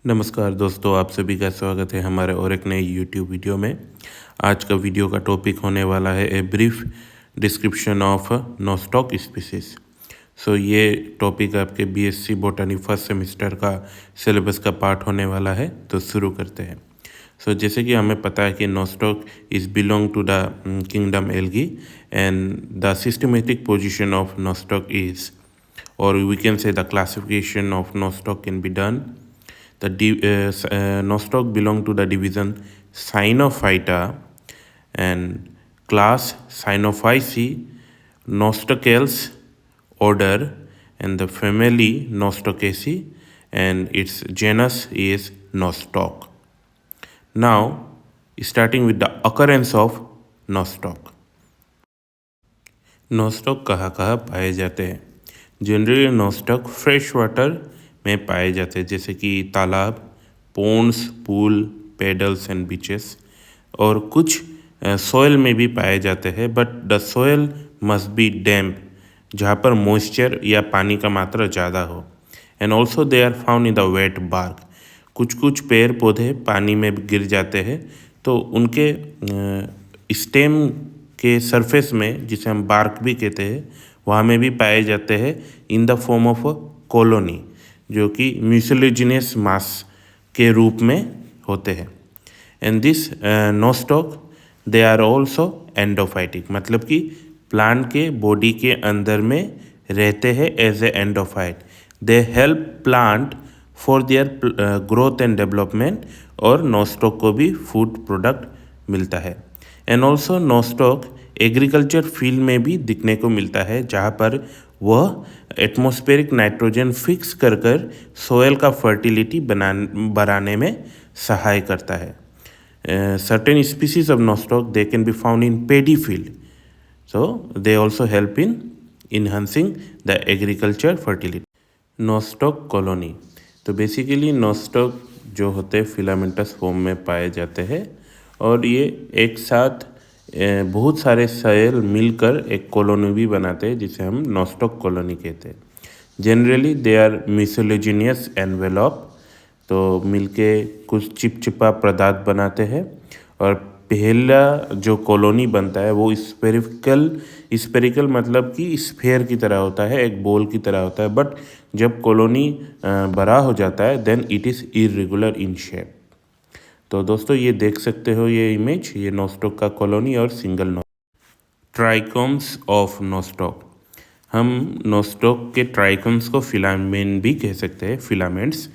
नमस्कार दोस्तों, आप सभी का स्वागत है हमारे और एक नए यूट्यूब वीडियो में। आज का वीडियो का टॉपिक होने वाला है a brief description of Nostoc species. ये टॉपिक आपके बीएससी बॉटनी फर्स्ट सेमेस्टर का सिलेबस का पार्ट होने वाला है। तो शुरू करते हैं। जैसे कि हमें पता है कि Nostoc is belong to the kingdom algae and the systematic position of Nostoc is, or we can say the classification of nostoc can be done. Nostoc belong to the division Cyanophyta and class Cyanophyceae, Nostocales order, and the family Nostocaceae, and its genus is Nostoc. Now, starting with the occurrence of Nostoc. Nostoc कहाँ कहाँ पाए जाते हैं? Generally Nostoc fresh water में पाए जाते हैं, जैसे कि तालाब, ponds, pool, puddles and beaches, और कुछ सॉयल में भी पाए जाते हैं। But the soil must be damp, जहाँ पर मॉइस्चर या पानी का मात्रा ज़्यादा हो। And also they are found in the wet bark. कुछ कुछ पेड़ पौधे पानी में गिर जाते हैं, तो उनके स्टेम के सरफेस में, जिसे हम बार्क भी कहते हैं, वहाँ में भी पाए जाते हैं in the form of colony, जो कि म्यूसिलेजिनियस मास के रूप में होते हैं। And this Nostoc they are also endophytic, मतलब कि प्लांट के बॉडी के अंदर में रहते हैं as a endophyte. They help plant for their growth and development, और नोस्टॉक को भी फूड प्रोडक्ट मिलता है। And also Nostoc agriculture field में भी दिखने को मिलता है, जहाँ पर वह एटमॉस्फेरिक नाइट्रोजन फिक्स कर कर सोयल का फर्टिलिटी बढ़ाने में सहाय करता है। Certain species of Nostoc they can be found in pedi field, so they also help in enhancing the agriculture fertility. Nostoc colony, तो बेसिकली नोस्टॉक जो होते हैं फिलामेंटस फॉर्म में पाए जाते हैं, और ये एक साथ बहुत सारे सेल मिलकर एक कॉलोनी भी बनाते हैं, जिसे हम नोस्टॉक कॉलोनी कहते हैं। Generally they are mucilaginous envelope, तो मिलके कुछ चिपचिपा पदार्थ बनाते हैं। और पहला जो कॉलोनी बनता है वो स्पेरिकल मतलब कि स्फेयर की तरह होता है, एक बॉल की तरह होता है। बट जब कॉलोनी बड़ा हो जाता है, then it is irregular in shape. तो दोस्तों, ये देख सकते हो ये इमेज, ये नोस्टॉक का कॉलोनी और सिंगल ट्राइकोम्स ऑफ नोस्टॉक। हम नोस्टॉक के ट्राइकोम्स को फिलामेंट भी कह सकते हैं, फिलामेंट्स।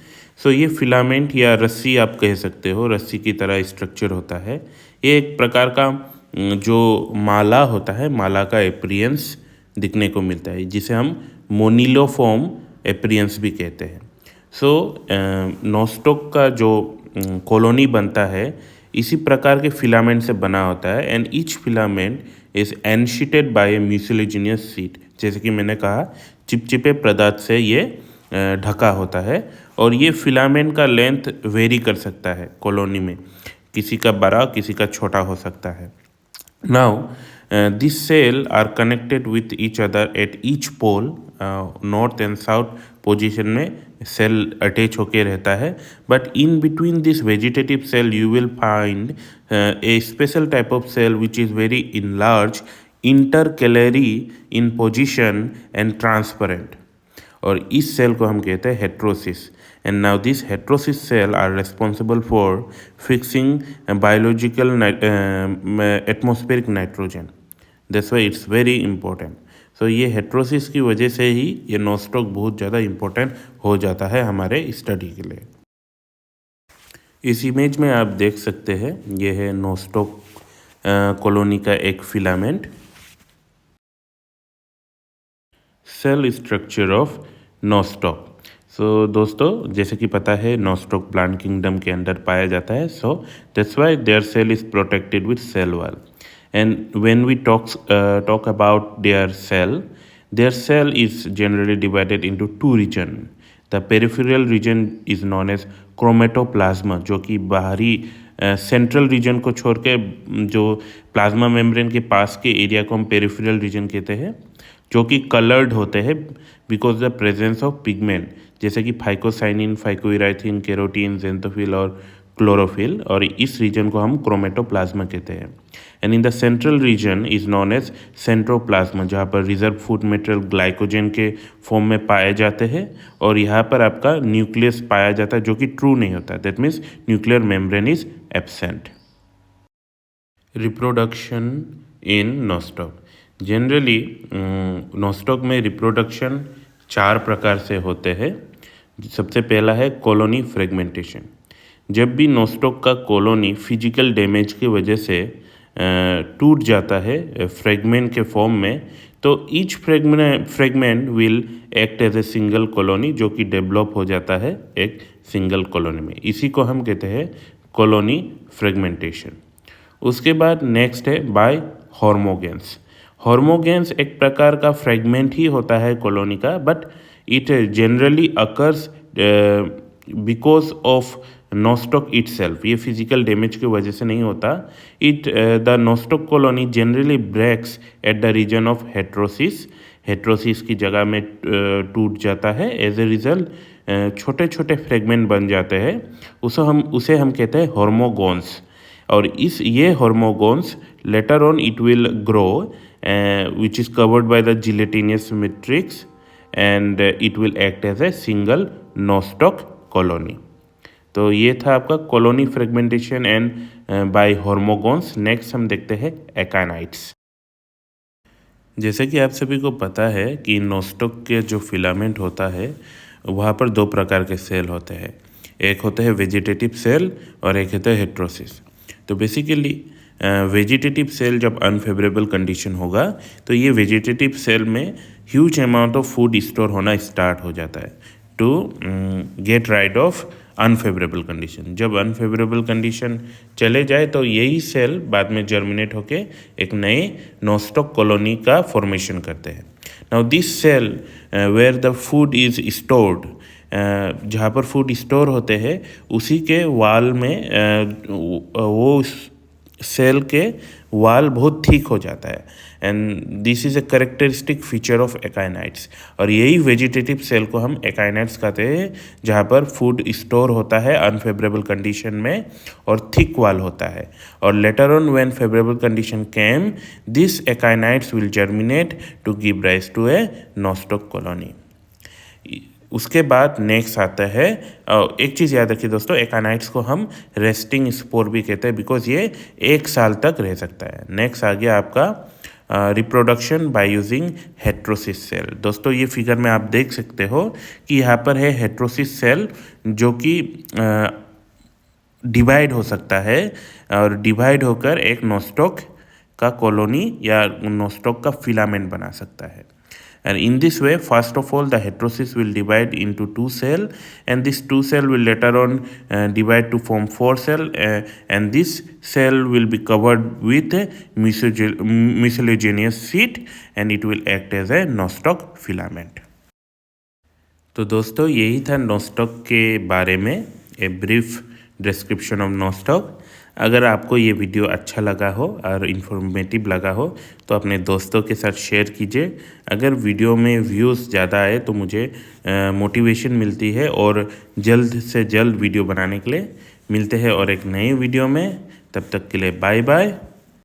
ये फिलामेंट या रस्सी आप कह सकते हो, रस्सी की तरह स्ट्रक्चर होता है। ये एक प्रकार का जो माला होता है, माला का एपरियंस दिखने को मिलता है, जिसे हम मोनिलोफॉर्म एपरियंस भी कहते हैं। नोस्टॉक का जो कॉलोनी बनता है, इसी प्रकार के फिलामेंट से बना होता है। And each filament is ensheathed by a mucilaginous sheet, जैसे कि मैंने कहा, चिपचिपे पदार्थ से ये ढका होता है। और ये फिलामेंट का लेंथ वेरी कर सकता है कॉलोनी में, किसी का बड़ा किसी का छोटा हो सकता है। Now this cell are connected with each other at each pole, north and south position में सेल अटैच होके रहता है। But in between this vegetative cell you will find a special type of cell which is very enlarge, intercalary in position and transparent, और इस cell को हम कहते हैं heterosis. And now this heterosis cell are responsible for fixing biological atmospheric nitrogen. That's why it's very important. ये heterosis की वजह से ही ये नोस्टॉक बहुत ज़्यादा इम्पोर्टेंट हो जाता है हमारे स्टडी के लिए। इस इमेज में आप देख सकते हैं, ये है नोस्टॉक कॉलोनी का एक filament. Cell structure of Nostoc. दोस्तों, जैसे कि पता है, नोस्टॉक प्लांट किंगडम के अंदर पाया जाता है। That's why their cell is protected with cell wall. And when we talk about their cell is generally divided into two regions. The peripheral region is known as chromatoplasma, जो कि बाहरी central region को छोड़ के जो plasma membrane के पास के area को हम पेरिफेरल रीजन कहते हैं, जो कि कलर्ड होते हैं because the presence of pigment, जैसे कि फाइकोसाइनिन, फाइकोइराइथिन, केरोटीन, जेंथोफिल और क्लोरोफिल, और इस रीजन को हम क्रोमेटोप्लाज्मा कहते हैं। And in the central region is known as centroplasm, जहाँ पर रिजर्व फूड मटेरियल ग्लाइकोजन के फॉर्म में पाए जाते हैं, और यहाँ पर आपका न्यूक्लियस पाया जाता है जो कि ट्रू नहीं होता, that means nuclear membrane is absent. Reproduction in nostoc. Generally nostoc में रिप्रोडक्शन 4 प्रकार से होते हैं। सबसे पहला है कॉलोनी फ्रेगमेंटेशन। जब भी नॉस्टॉक का कॉलोनी फिजिकल डैमेज की वजह से टूट जाता है फ्रेगमेंट के फॉर्म में, तो each fragment will act as a single colony, जो कि डेवलप हो जाता है एक सिंगल कॉलोनी में। इसी को हम कहते हैं कॉलोनी फ्रेगमेंटेशन। उसके बाद नेक्स्ट है बाय हॉर्मोगेन्स। हॉर्मोगेन्स एक प्रकार का फ्रेगमेंट ही होता है कॉलोनी का, but it generally occurs because of Nostoc itself. ये फिजिकल डैमेज की वजह से नहीं होता। The Nostoc colony generally breaks at the region of heterosis. Heterosis की जगह में टूट जाता है। एज ए रिजल्ट छोटे छोटे फ्रेगमेंट बन जाते हैं। उसे हम कहते हैं हॉर्मोगोन्स। और ये hormogones later on it will grow which is covered by the gelatinous matrix and it will act as a single Nostoc colony. तो ये था आपका colony fragmentation and by hormogones. Next हम देखते हैं एकानाइट्स। जैसे कि आप सभी को पता है कि नॉस्टॉक के जो फिलामेंट होता है वहाँ पर 2 प्रकार के सेल होते हैं। एक होते हैं वेजिटेटिव सेल और एक होता है हेट्रोसिस। तो बेसिकली वेजिटेटिव सेल जब अनफेवरेबल कंडीशन होगा तो ये वेजिटेटिव सेल में huge amount of food store होना स्टार्ट हो जाता है to get rid of unfavourable condition. जब अनफेवरेबल कंडीशन चले जाए तो यही सेल बाद में जर्मिनेट होके एक नए नॉस्टॉक कॉलोनी का फॉर्मेशन करते हैं। Now this cell where the food is stored, जहाँ पर फूड स्टोर होते हैं उसी के वाल में वो सेल के वाल बहुत थिक हो जाता है। And this is a characteristic feature of akinetes. और यही वेजिटेटिव सेल को हम एकाइनाइट्स कहते हैं, जहाँ पर फूड स्टोर होता है अनफेवरेबल कंडीशन में और थिक वाल होता है। और later on when favourable condition came, this akinetes will germinate to give rise to a Nostoc colony. उसके बाद नेक्स्ट आता है, एक चीज़ याद रखिए दोस्तों, एकानाइट्स को हम रेस्टिंग स्पोर भी कहते हैं बिकॉज ये 1 साल तक रह सकता है। नेक्स्ट आ गया आपका reproduction by using heterosis cell. दोस्तों ये फिगर में आप देख सकते हो कि यहाँ पर है हेट्रोसिस सेल जो कि डिवाइड हो सकता है और डिवाइड होकर एक नॉस्टॉक का कॉलोनी या नॉस्टॉक का फिलामेंट बना सकता है। And in this way, first of all, the heterosis will divide into 2 cells, and this 2 cells will later on divide to form 4 cells, and this cell will be covered with a mucilaginous sheet, and it will act as a nostoc filament. तो दोस्तों यही था nostoc के बारे में, a brief description of nostoc. अगर आपको ये वीडियो अच्छा लगा हो और इन्फॉर्मेटिव लगा हो तो अपने दोस्तों के साथ शेयर कीजिए। अगर वीडियो में व्यूज़ ज़्यादा आए तो मुझे मोटिवेशन मिलती है और जल्द से जल्द वीडियो बनाने के लिए मिलते हैं और एक नई वीडियो में। तब तक के लिए बाय बाय।